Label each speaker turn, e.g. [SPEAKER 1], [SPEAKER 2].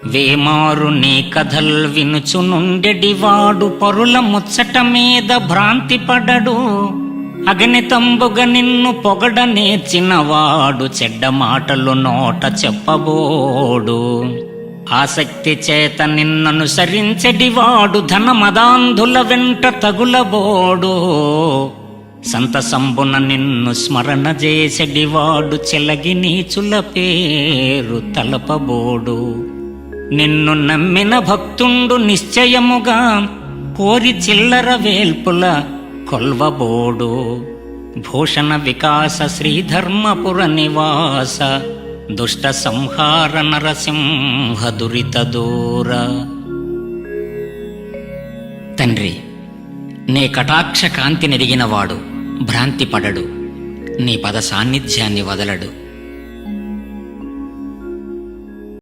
[SPEAKER 1] వేమారు నీ కథల్ వినుచునుండెడివాడు పరుల ముచ్చట మీద భ్రాంతి పడడు. అగణితంబుగ నిన్ను పొగడ నేర్చినవాడు చెడ్డ మాటలు నోట చెప్పబోడు. ఆసక్తి చేత నిన్ననుసరించెడివాడు ధనమదాంధుల వెంట తగులబోడు. సంతసంబున నిన్ను స్మరణ చేసెడివాడు చెలగి నీచుల పేరు తలపబోడు. నిన్ను నమ్మిన భక్తుండు నిశ్చయముగా కోరి చిల్లర వేల్పుల కొల్వబోడు. భూషణ వికాస శ్రీధర్మపుర నివాస దుష్ట సంహార నరసింహ దురిత దూర. తండ్రి, నీ కటాక్ష కాంతి నెరిగినవాడు భ్రాంతి పడడు, నీ పద సాన్నిధ్యాన్ని వదలడు.